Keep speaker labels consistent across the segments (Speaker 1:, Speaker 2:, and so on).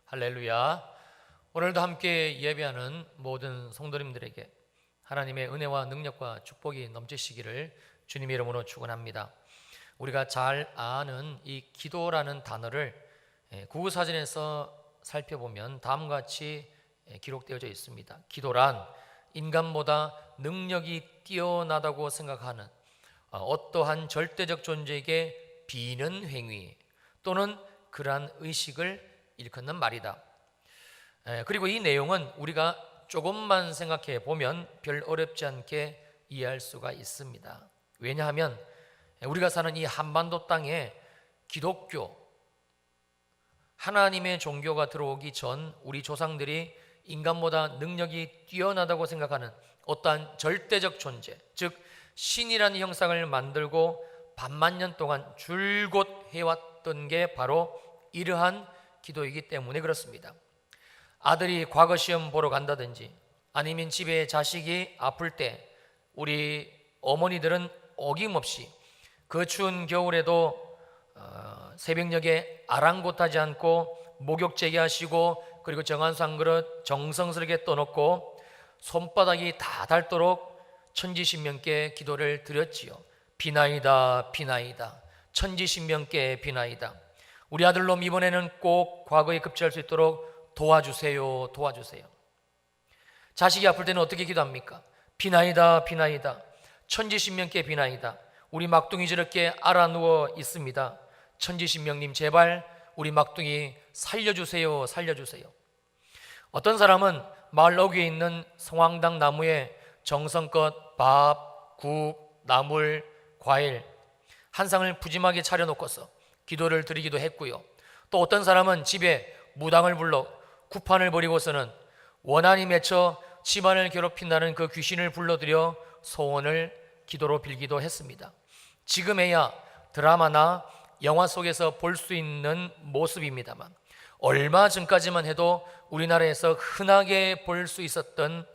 Speaker 1: 할렐루야. 오늘도 함께 예배하는 모든 성도님들에게 하나님의 은혜와 능력과 축복이 넘치시기를 주님의 이름으로 축원합니다. 우리가 잘 아는 이 기도라는 단어를 구구사전에서 살펴보면 다음과 같이 기록되어져 있습니다. 기도란 인간보다 능력이 뛰어나다고 생각하는 어떠한 절대적 존재에게 비는 행위 또는 그러한 의식을 일컫는 말이다. 그리고 이 내용은 우리가 조금만 생각해 보면 별 어렵지 않게 이해할 수가 있습니다. 왜냐하면 우리가 사는 이 한반도 땅에 기독교, 하나님의 종교가 들어오기 전 우리 조상들이 인간보다 능력이 뛰어나다고 생각하는 어떠한 절대적 존재, 즉 신이라는 형상을 만들고 반만 년 동안 줄곧 해왔던 게 바로 이러한 기도이기 때문에 그렇습니다. 아들이 과거 시험 보러 간다든지 아니면 집에 자식이 아플 때 우리 어머니들은 어김없이 그 추운 겨울에도 새벽녘에 아랑곳하지 않고 목욕 재개하시고 그리고 정한수 한 그릇 정성스럽게 떠놓고 손바닥이 다 닳도록 천지신명께 기도를 드렸지요. 비나이다 비나이다 천지신명께 비나이다. 우리 아들놈 이번에는 꼭 과거에 급제할 수 있도록 도와주세요 도와주세요. 자식이 아플 때는 어떻게 기도합니까? 비나이다 비나이다 천지신명께 비나이다. 우리 막둥이 저렇게 알아누워 있습니다. 천지신명님 제발 우리 막둥이 살려주세요 살려주세요. 어떤 사람은 마을 어귀에 있는 성황당 나무에 정성껏 밥, 국, 나물, 과일 한 상을 푸짐하게 차려놓고서 기도를 드리기도 했고요. 또 어떤 사람은 집에 무당을 불러 구판을 벌이고서는 원한이 맺혀 집안을 괴롭힌다는 그 귀신을 불러들여 소원을 기도로 빌기도 했습니다. 지금에야 드라마나 영화 속에서 볼 수 있는 모습입니다만 얼마 전까지만 해도 우리나라에서 흔하게 볼 수 있었던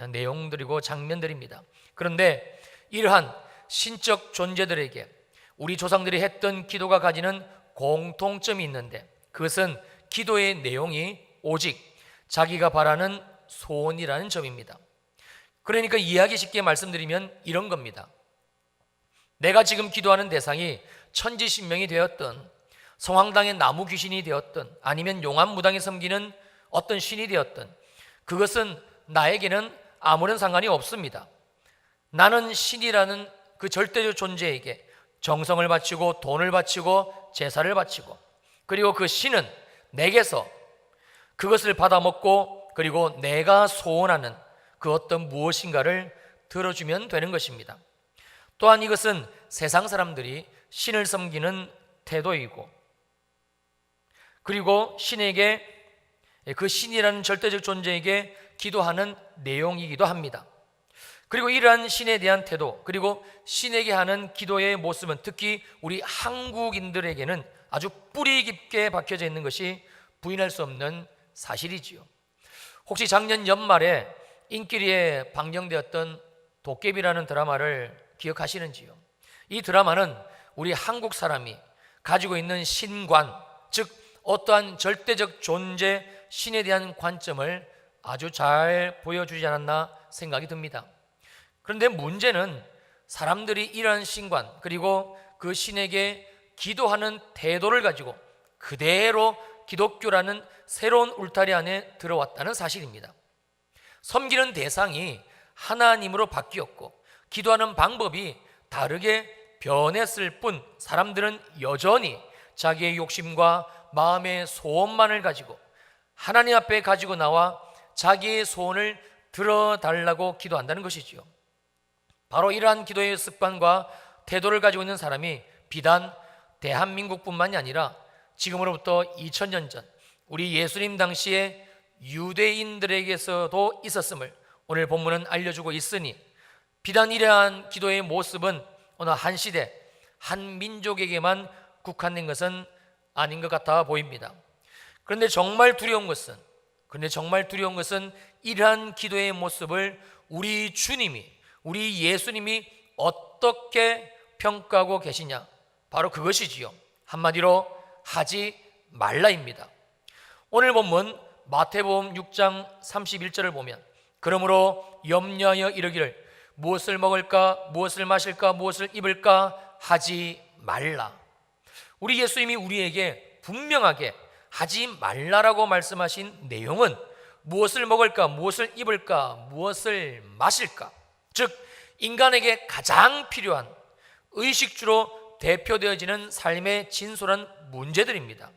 Speaker 1: 내용들이고 장면들입니다. 그런데 이러한 신적 존재들에게 우리 조상들이 했던 기도가 가지는 공통점이 있는데 그것은 기도의 내용이 오직 자기가 바라는 소원이라는 점입니다. 그러니까 이해하기 쉽게 말씀드리면 이런 겁니다. 내가 지금 기도하는 대상이 천지신명이 되었든 성황당의 나무 귀신이 되었든 아니면 용암무당이 섬기는 어떤 신이 되었든 그것은 나에게는 아무런 상관이 없습니다. 나는 신이라는 그 절대적 존재에게 정성을 바치고 돈을 바치고 제사를 바치고 그리고 그 신은 내게서 그것을 받아먹고 그리고 내가 소원하는 그 어떤 무엇인가를 들어주면 되는 것입니다. 또한 이것은 세상 사람들이 신을 섬기는 태도이고 그리고 신에게 그 신이라는 절대적 존재에게 기도하는 내용이기도 합니다. 그리고 이러한 신에 대한 태도 그리고 신에게 하는 기도의 모습은 특히 우리 한국인들에게는 아주 뿌리 깊게 박혀져 있는 것이 부인할 수 없는 사실이지요. 혹시 작년 연말에 인기리에 방영되었던 도깨비라는 드라마를 기억하시는지요? 이 드라마는 우리 한국 사람이 가지고 있는 신관, 즉 어떠한 절대적 존재 신에 대한 관점을 아주 잘 보여주지 않았나 생각이 듭니다. 그런데 문제는 사람들이 이러한 신관 그리고 그 신에게 기도하는 태도를 가지고 그대로 기독교라는 새로운 울타리 안에 들어왔다는 사실입니다. 섬기는 대상이 하나님으로 바뀌었고 기도하는 방법이 다르게 변했을 뿐 사람들은 여전히 자기의 욕심과 마음의 소원만을 가지고 하나님 앞에 가지고 나와 자기의 소원을 들어달라고 기도한다는 것이지요. 바로 이러한 기도의 습관과 태도를 가지고 있는 사람이 비단 대한민국뿐만이 아니라 지금으로부터 2000년 전 우리 예수님 당시에 유대인들에게서도 있었음을 오늘 본문은 알려주고 있으니 비단 이러한 기도의 모습은 어느 한 시대 한 민족에게만 국한된 것은 아닌 것 같아 보입니다. 그런데 정말 두려운 것은 이러한 기도의 모습을 우리 주님이 우리 예수님이 어떻게 평가하고 계시냐? 바로 그것이지요. 한마디로 하지 말라입니다. 오늘 본문 마태복음 6장 31절을 보면 그러므로 염려하여 이르기를 무엇을 먹을까 무엇을 마실까 무엇을 입을까 하지 말라. 우리 예수님이 우리에게 분명하게 하지 말라라고 말씀하신 내용은 무엇을 먹을까 무엇을 입을까 무엇을 마실까, 즉 인간에게 가장 필요한 의식주로 대표되어지는 삶의 진솔한 문제들입니다.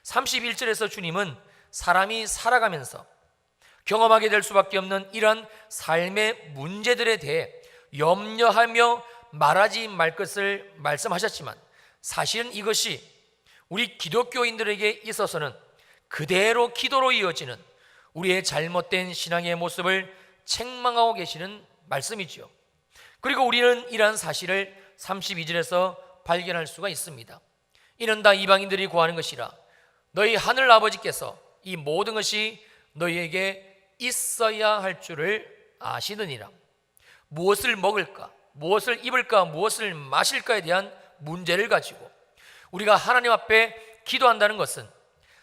Speaker 1: 31절에서 주님은 사람이 살아가면서 경험하게 될 수밖에 없는 이러한 삶의 문제들에 대해 염려하며 말하지 말 것을 말씀하셨지만, 사실은 이것이 우리 기독교인들에게 있어서는 그대로 기도로 이어지는 우리의 잘못된 신앙의 모습을 책망하고 계시는 말씀이지요. 그리고 우리는 이러한 사실을 32절에서 발견할 수가 있습니다. 이는 다 이방인들이 구하는 것이라 너희 하늘 아버지께서 이 모든 것이 너희에게 있어야 할 줄을 아시느니라. 무엇을 먹을까 무엇을 입을까 무엇을 마실까에 대한 문제를 가지고 우리가 하나님 앞에 기도한다는 것은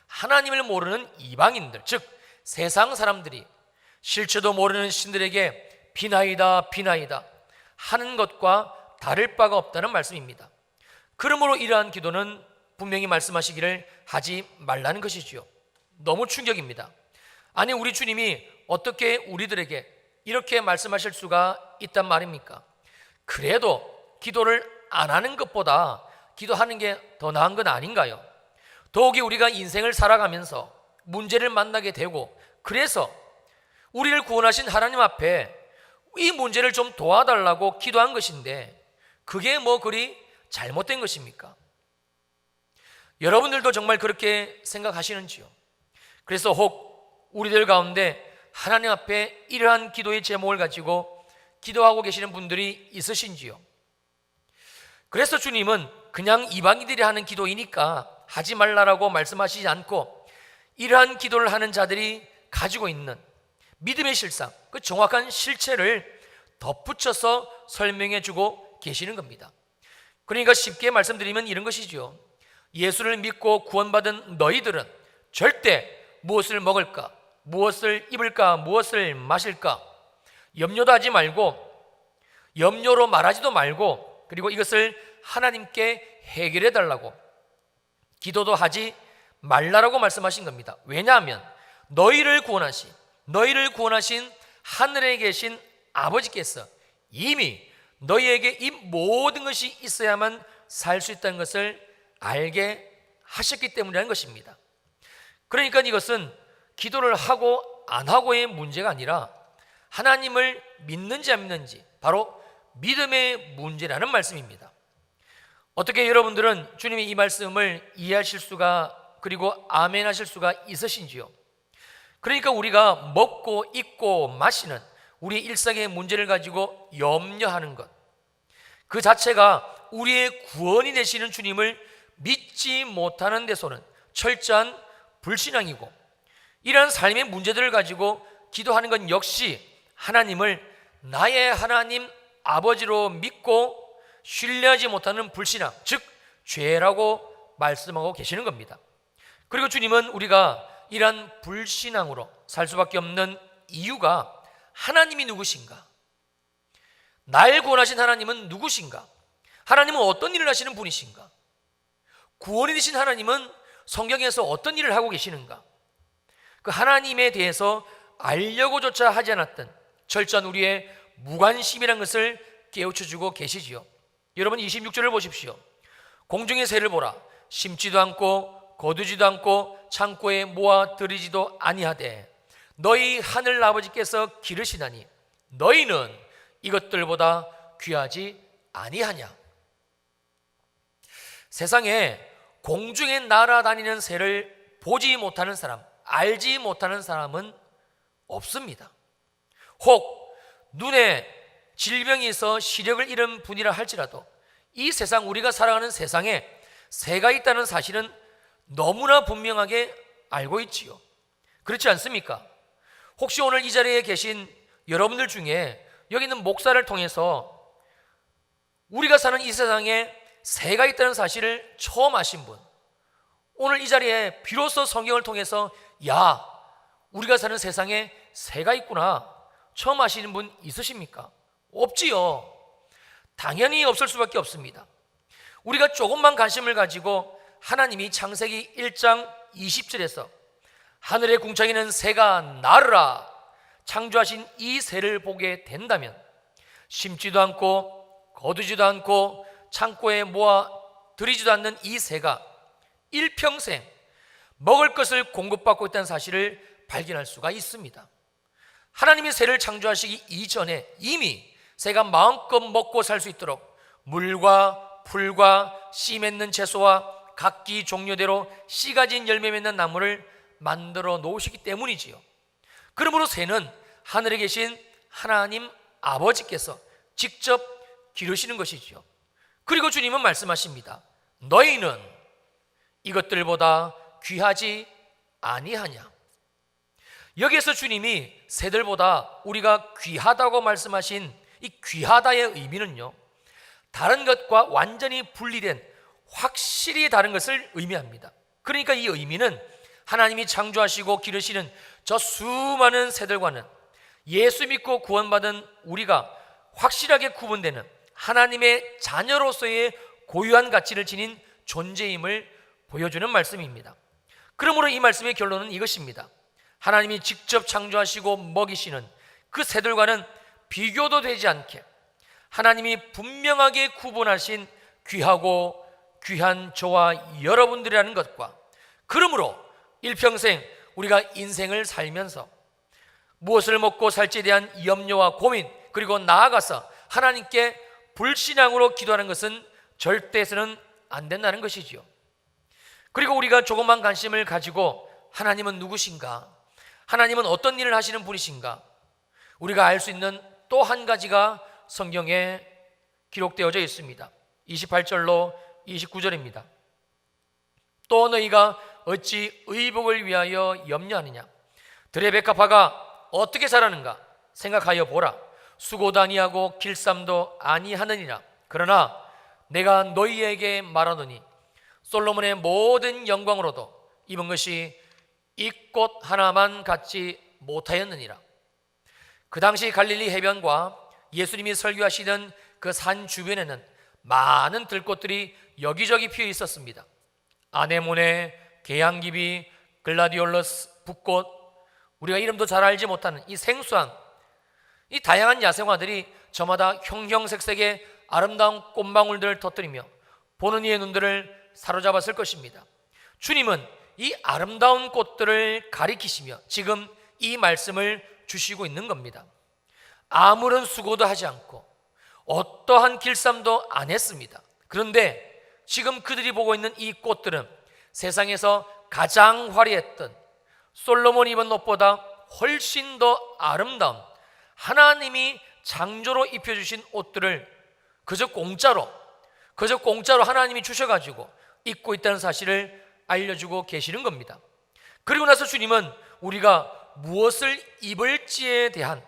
Speaker 1: 하나님을 모르는 이방인들, 즉 세상 사람들이 실체도 모르는 신들에게 비나이다 비나이다 하는 것과 다를 바가 없다는 말씀입니다. 그러므로 이러한 기도는 분명히 말씀하시기를 하지 말라는 것이지요. 너무 충격입니다. 아니, 우리 주님이 어떻게 우리들에게 이렇게 말씀하실 수가 있단 말입니까? 그래도 기도를 안 하는 것보다 기도하는 게 더 나은 건 아닌가요? 더욱이 우리가 인생을 살아가면서 문제를 만나게 되고, 그래서 우리를 구원하신 하나님 앞에 이 문제를 좀 도와달라고 기도한 것인데 그게 뭐 그리 잘못된 것입니까? 여러분들도 정말 그렇게 생각하시는지요? 그래서 혹 우리들 가운데 하나님 앞에 이러한 기도의 제목을 가지고 기도하고 계시는 분들이 있으신지요? 그래서 주님은 그냥 이방인들이 하는 기도이니까 하지 말라라고 말씀하시지 않고 이러한 기도를 하는 자들이 가지고 있는 믿음의 실상, 그 정확한 실체를 덧붙여서 설명해 주고 계시는 겁니다. 그러니까 쉽게 말씀드리면 이런 것이죠. 예수를 믿고 구원받은 너희들은 절대 무엇을 먹을까 무엇을 입을까 무엇을 마실까 염려도 하지 말고, 염려로 말하지도 말고, 그리고 이것을 하나님께 해결해 달라고 기도도 하지 말라라고 말씀하신 겁니다. 왜냐하면 너희를 구원하신 하늘에 계신 아버지께서 이미 너희에게 이 모든 것이 있어야만 살 수 있다는 것을 알게 하셨기 때문이라는 것입니다. 그러니까 이것은 기도를 하고 안 하고의 문제가 아니라 하나님을 믿는지 안 믿는지, 바로 믿음의 문제라는 말씀입니다. 어떻게 여러분들은 주님이 이 말씀을 이해하실 수가, 그리고 아멘 하실 수가 있으신지요? 그러니까 우리가 먹고 입고 마시는 우리 일상의 문제를 가지고 염려하는 것, 그 자체가 우리의 구원이 되시는 주님을 믿지 못하는 데서는 철저한 불신앙이고, 이러한 삶의 문제들을 가지고 기도하는 건 역시 하나님을 나의 하나님 아버지로 믿고 신뢰하지 못하는 불신앙, 즉 죄라고 말씀하고 계시는 겁니다. 그리고 주님은 우리가 이러한 불신앙으로 살 수밖에 없는 이유가 하나님이 누구신가? 날 구원하신 하나님은 누구신가? 하나님은 어떤 일을 하시는 분이신가? 구원이 되신 하나님은 성경에서 어떤 일을 하고 계시는가? 그 하나님에 대해서 알려고조차 하지 않았던 철저한 우리의 무관심이라는 것을 깨우쳐주고 계시지요. 여러분 26절을 보십시오. 공중의 새를 보라. 심지도 않고 거두지도 않고 창고에 모아 들이지도 아니하되 너희 하늘 아버지께서 기르시나니 너희는 이것들보다 귀하지 아니하냐. 세상에 공중에 날아다니는 새를 보지 못하는 사람, 알지 못하는 사람은 없습니다. 혹 눈에 질병이 있어 시력을 잃은 분이라 할지라도 이 세상, 우리가 살아가는 세상에 새가 있다는 사실은 너무나 분명하게 알고 있지요. 그렇지 않습니까? 혹시 오늘 이 자리에 계신 여러분들 중에 여기 있는 목사를 통해서 우리가 사는 이 세상에 새가 있다는 사실을 처음 아신 분, 오늘 이 자리에 비로소 성경을 통해서 야, 우리가 사는 세상에 새가 있구나 처음 아시는 분 있으십니까? 없지요. 당연히 없을 수밖에 없습니다. 우리가 조금만 관심을 가지고 하나님이 창세기 1장 20절에서 하늘의 궁창에는 새가 나르라 창조하신 이 새를 보게 된다면 심지도 않고 거두지도 않고 창고에 모아 들이지도 않는 이 새가 일평생 먹을 것을 공급받고 있다는 사실을 발견할 수가 있습니다. 하나님이 새를 창조하시기 이전에 이미 새가 마음껏 먹고 살 수 있도록 물과 풀과 씨 맺는 채소와 각기 종류대로 씨 가진 열매 맺는 나무를 만들어 놓으시기 때문이지요. 그러므로 새는 하늘에 계신 하나님 아버지께서 직접 기르시는 것이지요. 그리고 주님은 말씀하십니다. 너희는 이것들보다 귀하지 아니하냐. 여기에서 주님이 새들보다 우리가 귀하다고 말씀하신 이 귀하다의 의미는요, 다른 것과 완전히 분리된 확실히 다른 것을 의미합니다. 그러니까 이 의미는 하나님이 창조하시고 기르시는 저 수많은 새들과는 예수 믿고 구원받은 우리가 확실하게 구분되는 하나님의 자녀로서의 고유한 가치를 지닌 존재임을 보여주는 말씀입니다. 그러므로 이 말씀의 결론은 이것입니다. 하나님이 직접 창조하시고 먹이시는 그 새들과는 비교도 되지 않게 하나님이 분명하게 구분하신 귀하고 귀한 저와 여러분들이라는 것과, 그러므로 일평생 우리가 인생을 살면서 무엇을 먹고 살지에 대한 염려와 고민, 그리고 나아가서 하나님께 불신앙으로 기도하는 것은 절대서는 안 된다는 것이지요. 그리고 우리가 조금만 관심을 가지고 하나님은 누구신가, 하나님은 어떤 일을 하시는 분이신가, 우리가 알 수 있는 또 한 가지가 성경에 기록되어져 있습니다. 28절로 29절입니다. 또 너희가 어찌 의복을 위하여 염려하느냐. 들의 백합화가 어떻게 자라는가 생각하여 보라. 수고도 아니하고 길쌈도 아니하느니라. 그러나 내가 너희에게 말하노니 솔로몬의 모든 영광으로도 입은 것이 이 꽃 하나만 갖지 못하였느니라. 그 당시 갈릴리 해변과 예수님이 설교하시던 그 산 주변에는 많은 들꽃들이 여기저기 피어 있었습니다. 아네모네, 계양기비, 글라디올러스, 붓꽃, 우리가 이름도 잘 알지 못하는 이 생수한 이 다양한 야생화들이 저마다 형형색색의 아름다운 꽃망울들을 터뜨리며 보는 이의 눈들을 사로잡았을 것입니다. 주님은 이 아름다운 꽃들을 가리키시며 지금 이 말씀을 주시고 있는 겁니다. 아무런 수고도 하지 않고 어떠한 길쌈도 안 했습니다. 그런데 지금 그들이 보고 있는 이 꽃들은 세상에서 가장 화려했던 솔로몬이 입은 옷보다 훨씬 더 아름다운 하나님이 창조로 입혀주신 옷들을 그저 공짜로 하나님이 주셔가지고 입고 있다는 사실을 알려주고 계시는 겁니다. 그리고 나서 주님은 우리가 무엇을 입을지에 대한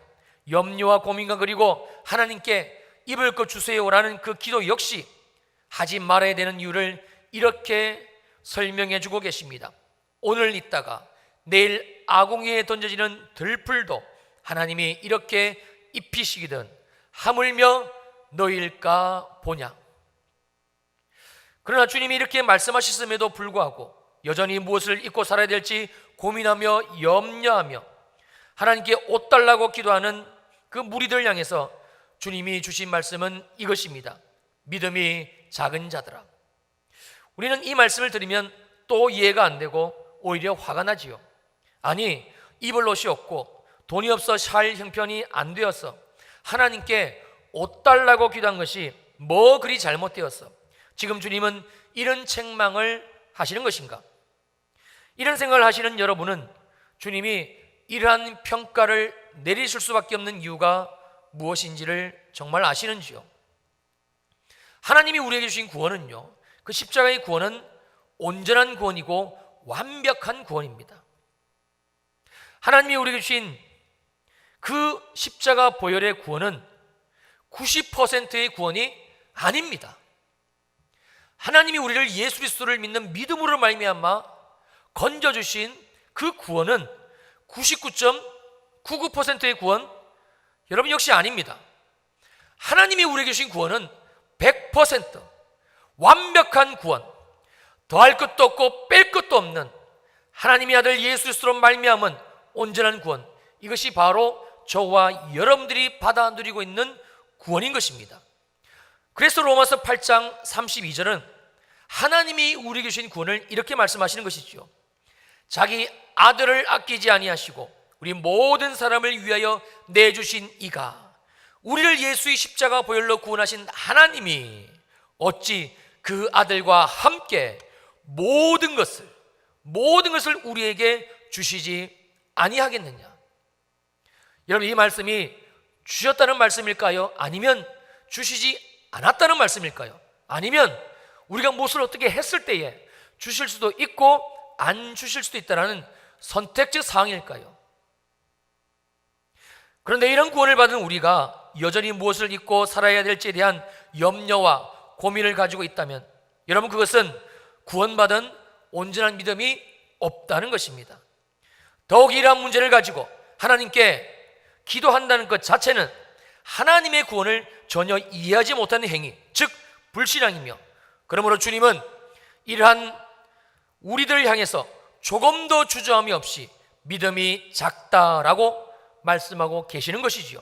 Speaker 1: 염려와 고민과, 그리고 하나님께 입을 것 주세요라는 그 기도 역시 하지 말아야 되는 이유를 이렇게 설명해 주고 계십니다. 오늘 있다가 내일 아궁이에 던져지는 들풀도 하나님이 이렇게 입히시기든 하물며 너일까 보냐. 그러나 주님이 이렇게 말씀하셨음에도 불구하고 여전히 무엇을 입고 살아야 될지 고민하며 염려하며 하나님께 옷 달라고 기도하는 그 무리들 향해서 주님이 주신 말씀은 이것입니다. 믿음이 작은 자들아. 우리는 이 말씀을 들으면 또 이해가 안 되고 오히려 화가 나지요. 아니, 입을 옷이 없고 돈이 없어 살 형편이 안 되어서 하나님께 옷 달라고 기도한 것이 뭐 그리 잘못되었어? 지금 주님은 이런 책망을 하시는 것인가? 이런 생각을 하시는 여러분은 주님이 이러한 평가를 내리실 수밖에 없는 이유가 무엇인지를 정말 아시는지요? 하나님이 우리에게 주신 구원은요, 그 십자가의 구원은 온전한 구원이고 완벽한 구원입니다. 하나님이 우리에게 주신 그 십자가 보혈의 구원은 90%의 구원이 아닙니다. 하나님이 우리를 예수 그리스도를 믿는 믿음으로 말미암아 건져주신 그 구원은 99.99%의 구원, 여러분 역시 아닙니다. 하나님이 우리에게 주신 구원은 100% 완벽한 구원, 더할 것도 없고 뺄 것도 없는 하나님의 아들 예수 그리스도로 말미암은 온전한 구원, 이것이 바로 저와 여러분들이 받아 누리고 있는 구원인 것입니다. 그래서 로마서 8장 32절은 하나님이 우리에게 주신 구원을 이렇게 말씀하시는 것이죠. 자기 아들을 아끼지 아니하시고 우리 모든 사람을 위하여 내주신 이가, 우리를 예수의 십자가 보혈로 구원하신 하나님이 어찌 그 아들과 함께 모든 것을 우리에게 주시지 아니하겠느냐. 여러분, 이 말씀이 주셨다는 말씀일까요? 아니면 주시지 않았다는 말씀일까요? 아니면 우리가 무엇을 어떻게 했을 때에 주실 수도 있고 안 주실 수도 있다는 선택적 사항일까요? 그런데 이런 구원을 받은 우리가 여전히 무엇을 잊고 살아야 될지에 대한 염려와 고민을 가지고 있다면, 여러분, 그것은 구원받은 온전한 믿음이 없다는 것입니다. 더욱 이러한 문제를 가지고 하나님께 기도한다는 것 자체는 하나님의 구원을 전혀 이해하지 못하는 행위, 즉 불신앙이며, 그러므로 주님은 이러한 우리들을 향해서 조금도 주저함이 없이 믿음이 작다라고 말씀하고 계시는 것이지요.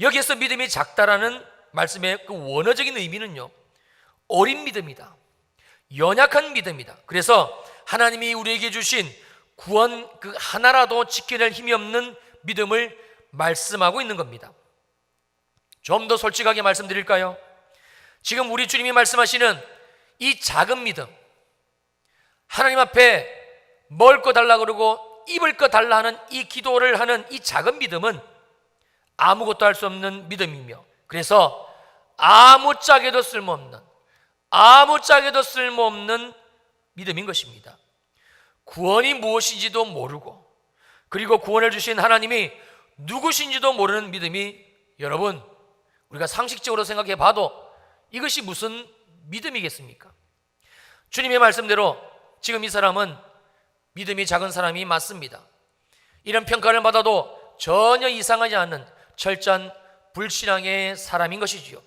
Speaker 1: 여기에서 믿음이 작다라는 말씀의 그 원어적인 의미는요, 어린 믿음이다, 연약한 믿음이다. 그래서 하나님이 우리에게 주신 구원 그 하나라도 지켜낼 힘이 없는 믿음을 말씀하고 있는 겁니다. 좀 더 솔직하게 말씀드릴까요? 지금 우리 주님이 말씀하시는 이 작은 믿음, 하나님 앞에 먹을 거 달라 그러고 입을 거 달라 하는 이 기도를 하는 이 작은 믿음은 아무것도 할 수 없는 믿음이며, 그래서 아무짝에도 쓸모없는 믿음인 것입니다. 구원이 무엇인지도 모르고, 그리고 구원을 주신 하나님이 누구신지도 모르는 믿음이, 여러분, 우리가 상식적으로 생각해 봐도 이것이 무슨 믿음이겠습니까? 주님의 말씀대로 지금 이 사람은 믿음이 작은 사람이 맞습니다. 이런 평가를 받아도 전혀 이상하지 않는 철저한 불신앙의 사람인 것이지요.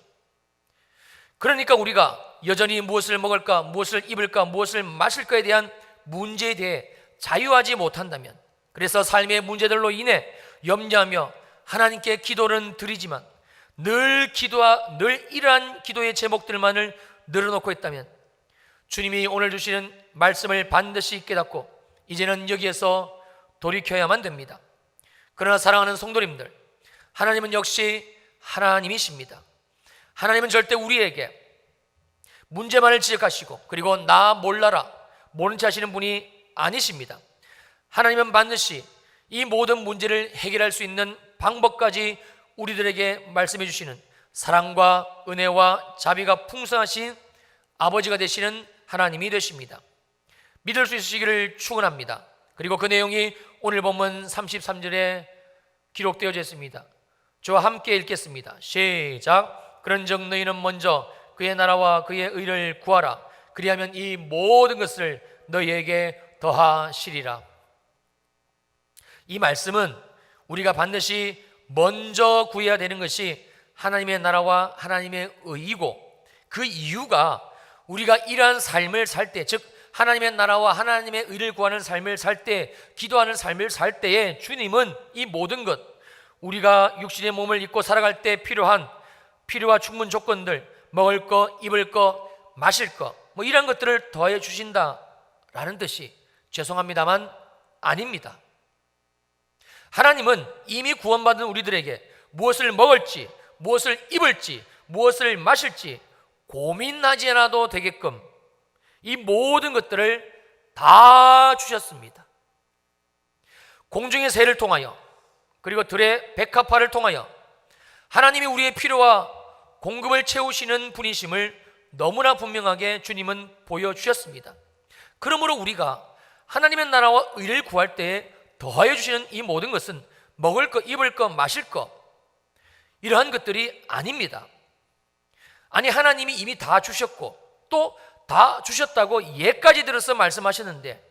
Speaker 1: 그러니까 우리가 여전히 무엇을 먹을까, 무엇을 입을까, 무엇을 마실까에 대한 문제에 대해 자유하지 못한다면, 그래서 삶의 문제들로 인해 염려하며 하나님께 기도는 드리지만 늘 이러한 기도의 제목들만을 늘어놓고 있다면, 주님이 오늘 주시는 말씀을 반드시 깨닫고 이제는 여기에서 돌이켜야만 됩니다. 그러나 사랑하는 성도님들, 하나님은 역시 하나님이십니다. 하나님은 절대 우리에게 문제만을 지적하시고 그리고 나 몰라라, 모른 체 하시는 분이 아니십니다. 하나님은 반드시 이 모든 문제를 해결할 수 있는 방법까지 우리들에게 말씀해 주시는 사랑과 은혜와 자비가 풍성하신 아버지가 되시는 하나님이 되십니다. 믿을 수 있으시기를 축원합니다. 그리고 그 내용이 오늘 본문 33절에 기록되어져 있습니다. 저와 함께 읽겠습니다. 시작. 그런즉 너희는 먼저 그의 나라와 그의 의를 구하라. 그리하면 이 모든 것을 너희에게 더하시리라. 이 말씀은 우리가 반드시 먼저 구해야 되는 것이 하나님의 나라와 하나님의 의이고, 그 이유가 우리가 이러한 삶을 살 때, 즉 하나님의 나라와 하나님의 의를 구하는 삶을 살 때, 기도하는 삶을 살 때에 주님은 이 모든 것, 우리가 육신의 몸을 입고 살아갈 때 필요한 필요와 충분 조건들, 먹을 거, 입을 거, 마실 거, 이런 것들을 더해 주신다라는 뜻이, 죄송합니다만 아닙니다. 하나님은 이미 구원받은 우리들에게 무엇을 먹을지, 무엇을 입을지, 무엇을 마실지 고민하지 않아도 되게끔 이 모든 것들을 다 주셨습니다. 공중의 새를 통하여, 그리고 들의 백합화를 통하여 하나님이 우리의 필요와 공급을 채우시는 분이심을 너무나 분명하게 주님은 보여주셨습니다. 그러므로 우리가 하나님의 나라와 의를 구할 때에 더하여 주시는 이 모든 것은 먹을 것, 입을 것, 마실 것, 이러한 것들이 아닙니다. 아니, 하나님이 이미 다 주셨고 또 다 주셨다고 예까지 들어서 말씀하셨는데,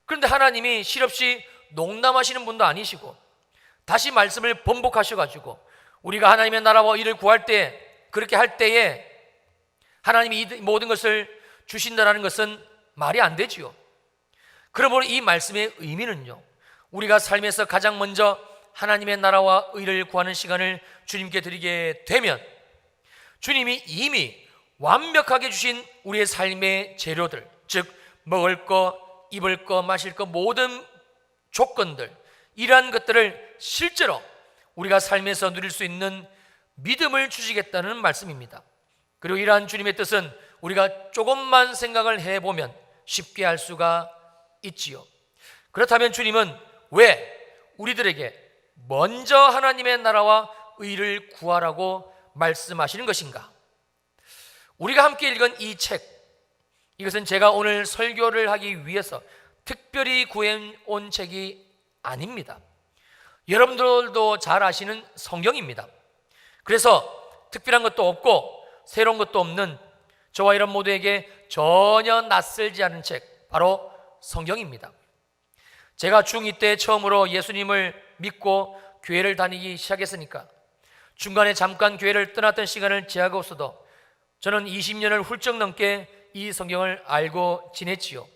Speaker 1: 그런데 하나님이 실없이 농담하시는 분도 아니시고 다시 말씀을 번복하셔가지고 우리가 하나님의 나라와 이를 구할 때, 그렇게 할 때에 하나님이 이 모든 것을 주신다는 것은 말이 안 되지요. 그러므로 이 말씀의 의미는요, 우리가 삶에서 가장 먼저 하나님의 나라와 의를 구하는 시간을 주님께 드리게 되면 주님이 이미 완벽하게 주신 우리의 삶의 재료들, 즉 먹을 거, 입을 거, 마실 거, 모든 조건들, 이러한 것들을 실제로 우리가 삶에서 누릴 수 있는 믿음을 주시겠다는 말씀입니다. 그리고 이러한 주님의 뜻은 우리가 조금만 생각을 해보면 쉽게 알 수가 있지요. 그렇다면 주님은 왜 우리들에게 먼저 하나님의 나라와 의를 구하라고 말씀하시는 것인가? 우리가 함께 읽은 이 책, 이것은 제가 오늘 설교를 하기 위해서 특별히 구해온 책이 아닙니다. 여러분들도 잘 아시는 성경입니다. 그래서 특별한 것도 없고 새로운 것도 없는 저와 여러분 모두에게 전혀 낯설지 않은 책, 바로 성경입니다. 제가 중2 때 처음으로 예수님을 믿고 교회를 다니기 시작했으니까 중간에 잠깐 교회를 떠났던 시간을 제하고서도 저는 20년을 훌쩍 넘게 이 성경을 알고 지냈지요.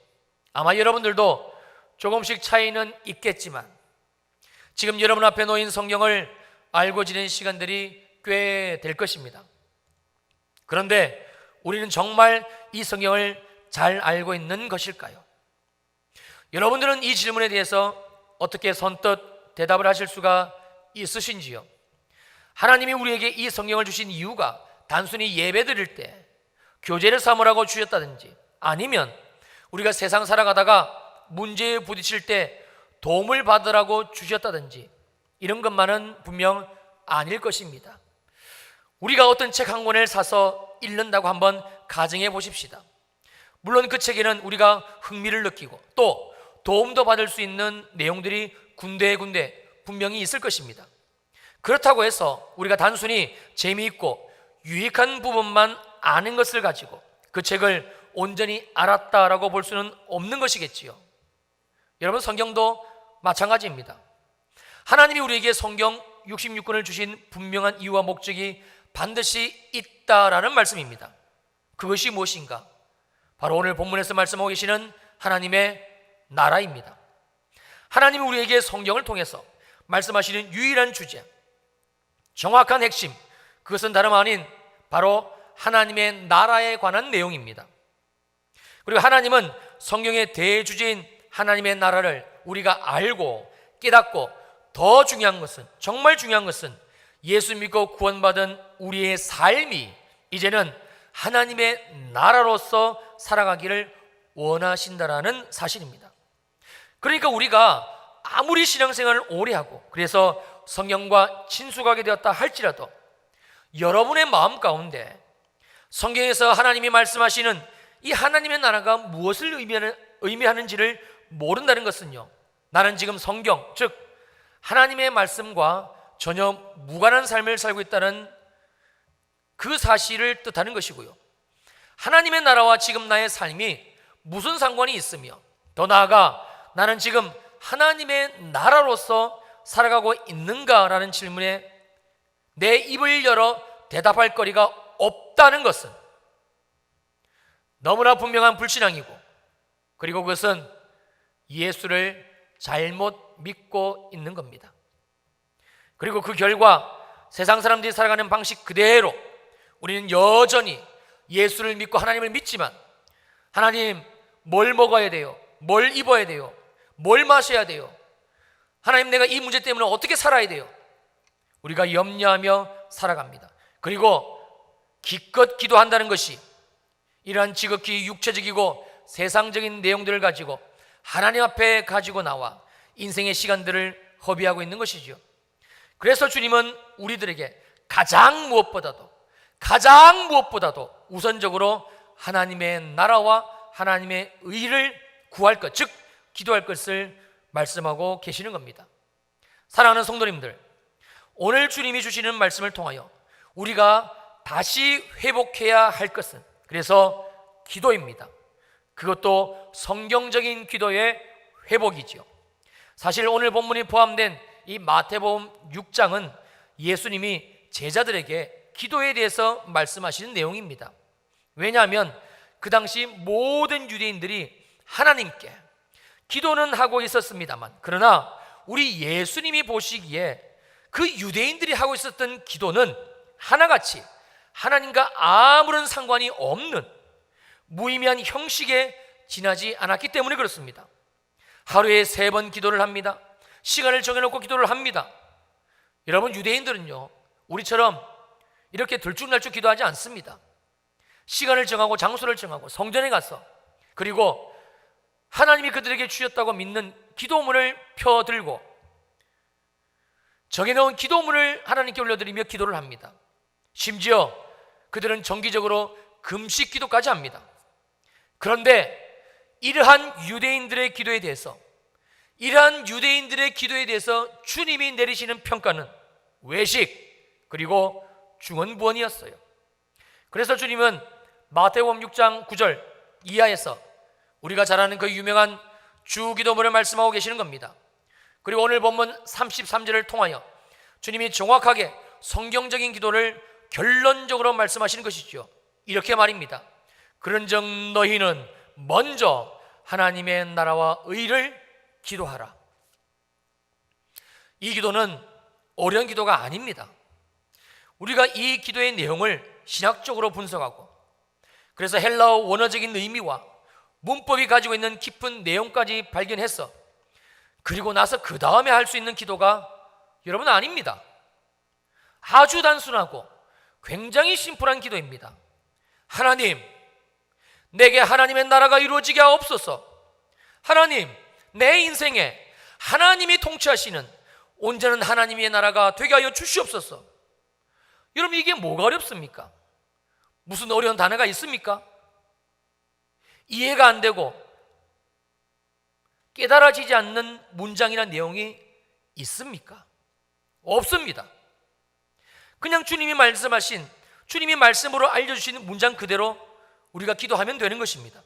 Speaker 1: 아마 여러분들도 조금씩 차이는 있겠지만 지금 여러분 앞에 놓인 성경을 알고 지낸 시간들이 꽤 될 것입니다. 그런데 우리는 정말 이 성경을 잘 알고 있는 것일까요? 여러분들은 이 질문에 대해서 어떻게 선뜻 대답을 하실 수가 있으신지요? 하나님이 우리에게 이 성경을 주신 이유가 단순히 예배 드릴 때 교제를 삼으라고 주셨다든지, 아니면 우리가 세상 살아가다가 문제에 부딪힐 때 도움을 받으라고 주셨다든지, 이런 것만은 분명 아닐 것입니다. 우리가 어떤 책 한 권을 사서 읽는다고 한번 가정해 보십시다. 물론 그 책에는 우리가 흥미를 느끼고 또 도움도 받을 수 있는 내용들이 군데군데 분명히 있을 것입니다. 그렇다고 해서 우리가 단순히 재미있고 유익한 부분만 아는 것을 가지고 그 책을 온전히 알았다라고 볼 수는 없는 것이겠지요. 여러분, 성경도 마찬가지입니다. 하나님이 우리에게 성경 66권을 주신 분명한 이유와 목적이 반드시 있다라는 말씀입니다. 그것이 무엇인가? 바로 오늘 본문에서 말씀하고 계시는 하나님의 나라입니다. 하나님이 우리에게 성경을 통해서 말씀하시는 유일한 주제, 정확한 핵심, 그것은 다름 아닌 바로 하나님의 나라에 관한 내용입니다. 그리고 하나님은 성경의 대주제인 하나님의 나라를 우리가 알고 깨닫고, 더 중요한 것은, 정말 중요한 것은 예수 믿고 구원받은 우리의 삶이 이제는 하나님의 나라로서 살아가기를 원하신다라는 사실입니다. 그러니까 우리가 아무리 신앙생활을 오래 하고 그래서 성경과 친숙하게 되었다 할지라도 여러분의 마음 가운데 성경에서 하나님이 말씀하시는 이 하나님의 나라가 무엇을 의미하는지를 모른다는 것은요, 나는 지금 성경, 즉 하나님의 말씀과 전혀 무관한 삶을 살고 있다는 그 사실을 뜻하는 것이고요, 하나님의 나라와 지금 나의 삶이 무슨 상관이 있으며, 더 나아가 나는 지금 하나님의 나라로서 살아가고 있는가라는 질문에 내 입을 열어 대답할 거리가 없다는 것은 너무나 분명한 불신앙이고, 그리고 그것은 예수를 잘못 믿고 있는 겁니다. 그리고 그 결과 세상 사람들이 살아가는 방식 그대로 우리는 여전히 예수를 믿고 하나님을 믿지만, 하나님 뭘 먹어야 돼요? 뭘 입어야 돼요? 뭘 마셔야 돼요? 하나님, 내가 이 문제 때문에 어떻게 살아야 돼요? 우리가 염려하며 살아갑니다. 그리고 기껏 기도한다는 것이 이러한 지극히 육체적이고 세상적인 내용들을 가지고 하나님 앞에 가지고 나와 인생의 시간들을 허비하고 있는 것이죠. 그래서 주님은 우리들에게 가장 무엇보다도 우선적으로 하나님의 나라와 하나님의 의를 구할 것, 즉 기도할 것을 말씀하고 계시는 겁니다. 사랑하는 성도님들, 오늘 주님이 주시는 말씀을 통하여 우리가 다시 회복해야 할 것은, 그래서 기도입니다. 그것도 성경적인 기도의 회복이지요. 사실 오늘 본문이 포함된 이 마태복음 6장은 예수님이 제자들에게 기도에 대해서 말씀하시는 내용입니다. 왜냐하면 그 당시 모든 유대인들이 하나님께 기도는 하고 있었습니다만, 그러나 우리 예수님이 보시기에 그 유대인들이 하고 있었던 기도는 하나같이 하나님과 아무런 상관이 없는 무의미한 형식에 지나지 않았기 때문에 그렇습니다. 하루에 3번 기도를 합니다. 시간을 정해놓고 기도를 합니다. 여러분, 유대인들은요, 우리처럼 이렇게 들쭉날쭉 기도하지 않습니다. 시간을 정하고 장소를 정하고 성전에 가서, 그리고 하나님이 그들에게 주셨다고 믿는 기도문을 펴들고 정해놓은 기도문을 하나님께 올려드리며 기도를 합니다. 심지어 그들은 정기적으로 금식 기도까지 합니다. 그런데 이러한 유대인들의 기도에 대해서 주님이 내리시는 평가는 외식 그리고 중언부언이었어요. 그래서 주님은 마태복음 6장 9절 이하에서 우리가 잘 아는 그 유명한 주기도문을 말씀하고 계시는 겁니다. 그리고 오늘 본문 33절을 통하여 주님이 정확하게 성경적인 기도를 결론적으로 말씀하시는 것이죠. 이렇게 말입니다. 그런즉 너희는 먼저 하나님의 나라와 의를 기도하라. 이 기도는 어려운 기도가 아닙니다. 우리가 이 기도의 내용을 신학적으로 분석하고, 그래서 헬라어 원어적인 의미와 문법이 가지고 있는 깊은 내용까지 발견해서, 그리고 나서 그 다음에 할 수 있는 기도가 여러분 아닙니다. 아주 단순하고 굉장히 심플한 기도입니다. 하나님, 내게 하나님의 나라가 이루어지게 하옵소서. 하나님, 내 인생에 하나님이 통치하시는 온전한 하나님의 나라가 되게 하여 주시옵소서. 여러분, 이게 뭐가 어렵습니까? 무슨 어려운 단어가 있습니까? 이해가 안 되고 깨달아지지 않는 문장이나 내용이 있습니까? 없습니다. 그냥 주님이 말씀으로 알려주시는 문장 그대로 우리가 기도하면 되는 것입니다.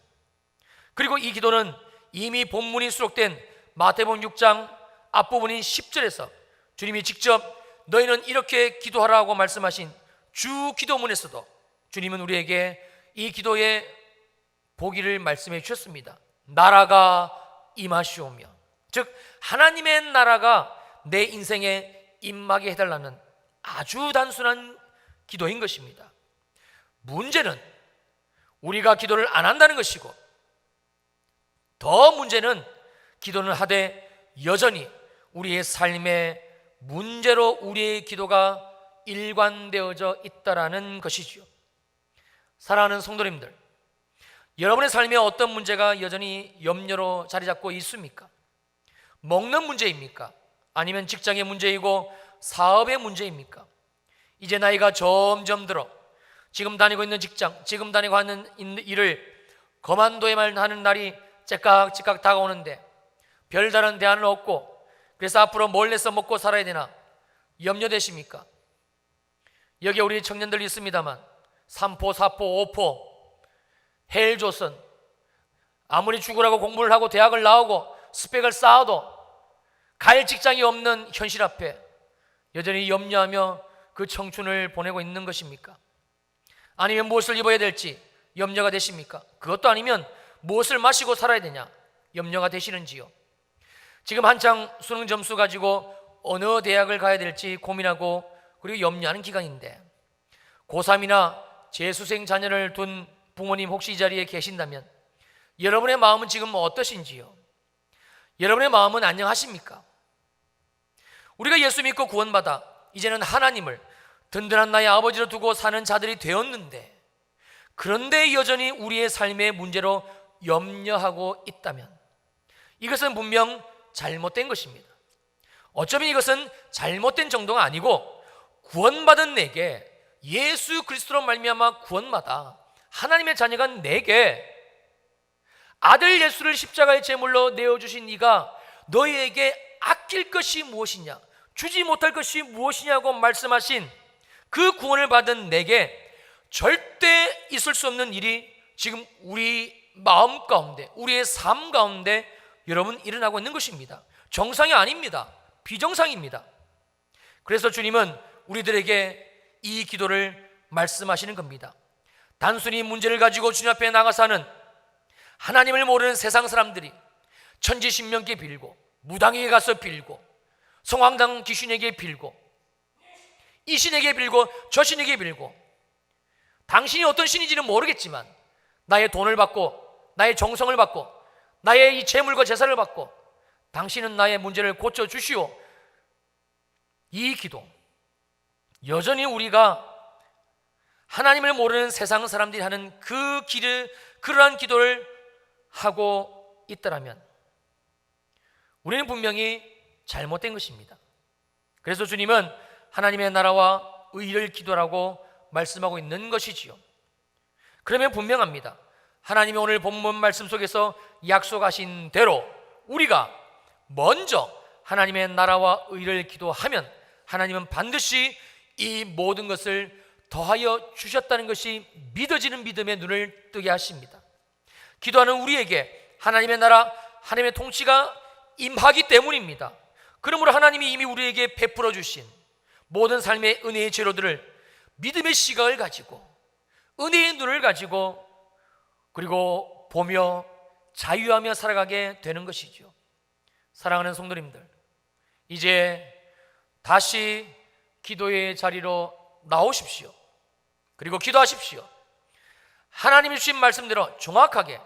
Speaker 1: 그리고 이 기도는 이미 본문이 수록된 마태복음 6장 앞부분인 10절에서 주님이 직접 너희는 이렇게 기도하라고 말씀하신 주 기도문에서도 주님은 우리에게 이 기도의 보기를 말씀해 주셨습니다. 나라가 임하시오며, 즉 하나님의 나라가 내 인생에 임하게 해달라는 아주 단순한 기도인 것입니다. 문제는 우리가 기도를 안 한다는 것이고, 더 문제는 기도는 하되 여전히 우리의 삶의 문제로 우리의 기도가 일관되어져 있다라는 것이지요. 사랑하는 성도님들, 여러분의 삶에 어떤 문제가 여전히 염려로 자리 잡고 있습니까? 먹는 문제입니까? 아니면 직장의 문제이고 사업의 문제입니까? 이제 나이가 점점 들어 지금 다니고 있는 직장, 지금 다니고 하는 일을 그만둬야만 하는 날이 째깍째깍 다가오는데 별다른 대안은 없고, 그래서 앞으로 뭘 해서 먹고 살아야 되나 염려되십니까? 여기 우리 청년들이 있습니다만 삼포, 사포, 오포, 헬조선, 아무리 죽으라고 공부를 하고 대학을 나오고 스펙을 쌓아도 갈 직장이 없는 현실 앞에 여전히 염려하며 그 청춘을 보내고 있는 것입니까? 아니면 무엇을 입어야 될지 염려가 되십니까? 그것도 아니면 무엇을 마시고 살아야 되냐 염려가 되시는지요? 지금 한창 수능 점수 가지고 어느 대학을 가야 될지 고민하고 그리고 염려하는 기간인데, 고3이나 재수생 자녀를 둔 부모님 혹시 이 자리에 계신다면 여러분의 마음은 지금 어떠신지요? 여러분의 마음은 안녕하십니까? 우리가 예수 믿고 구원받아 이제는 하나님을 든든한 나의 아버지로 두고 사는 자들이 되었는데, 그런데 여전히 우리의 삶의 문제로 염려하고 있다면 이것은 분명 잘못된 것입니다. 어쩌면 이것은 잘못된 정도가 아니고 구원받은 내게, 예수 그리스도로 말미암아 구원받아 하나님의 자녀가 내게 아들 예수를 십자가의 제물로 내어주신 이가 너희에게 아낄 것이 무엇이냐, 주지 못할 것이 무엇이냐고 말씀하신 그 구원을 받은 내게 절대 있을 수 없는 일이 지금 우리 마음 가운데, 우리의 삶 가운데 여러분 일어나고 있는 것입니다. 정상이 아닙니다. 비정상입니다. 그래서 주님은 우리들에게 이 기도를 말씀하시는 겁니다. 단순히 문제를 가지고 주님 앞에 나가서 하는 하나님을 모르는 세상 사람들이 천지신명께 빌고, 무당에게 가서 빌고, 성황당 귀신에게 빌고, 이 신에게 빌고 저 신에게 빌고, 당신이 어떤 신인지는 모르겠지만 나의 돈을 받고, 나의 정성을 받고, 나의 이 재물과 재산을 받고 당신은 나의 문제를 고쳐주시오. 이 기도, 여전히 우리가 하나님을 모르는 세상 사람들이 하는 그러한 기도를 하고 있더라면 우리는 분명히 잘못된 것입니다. 그래서 주님은 하나님의 나라와 의를 기도하라고 말씀하고 있는 것이지요. 그러면 분명합니다. 하나님이 오늘 본문 말씀 속에서 약속하신 대로 우리가 먼저 하나님의 나라와 의를 기도하면 하나님은 반드시 이 모든 것을 더하여 주셨다는 것이 믿어지는 믿음의 눈을 뜨게 하십니다. 기도하는 우리에게 하나님의 나라, 하나님의 통치가 임하기 때문입니다. 그러므로 하나님이 이미 우리에게 베풀어 주신 모든 삶의 은혜의 재료들을 믿음의 시각을 가지고, 은혜의 눈을 가지고, 그리고 보며 자유하며 살아가게 되는 것이죠. 사랑하는 성도님들, 이제 다시 기도의 자리로 나오십시오. 그리고 기도하십시오. 하나님이 주신 말씀대로 정확하게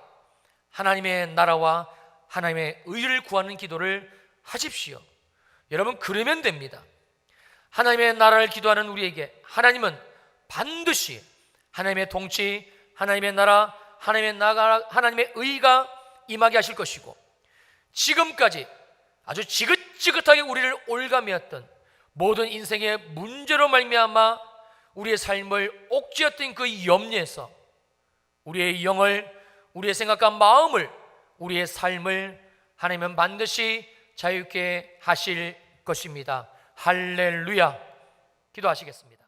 Speaker 1: 하나님의 나라와 하나님의 의를 구하는 기도를 하십시오. 여러분, 그러면 됩니다. 하나님의 나라를 기도하는 우리에게 하나님은 반드시 하나님의 통치, 하나님의 나라, 하나님의 의가 임하게 하실 것이고, 지금까지 아주 지긋지긋하게 우리를 올가매었던 모든 인생의 문제로 말미암아 우리의 삶을 옥죄었던 그 염려에서 우리의 영을, 우리의 생각과 마음을, 우리의 삶을 하나님은 반드시 자유케 하실 것입니다. 할렐루야. 기도하시겠습니다.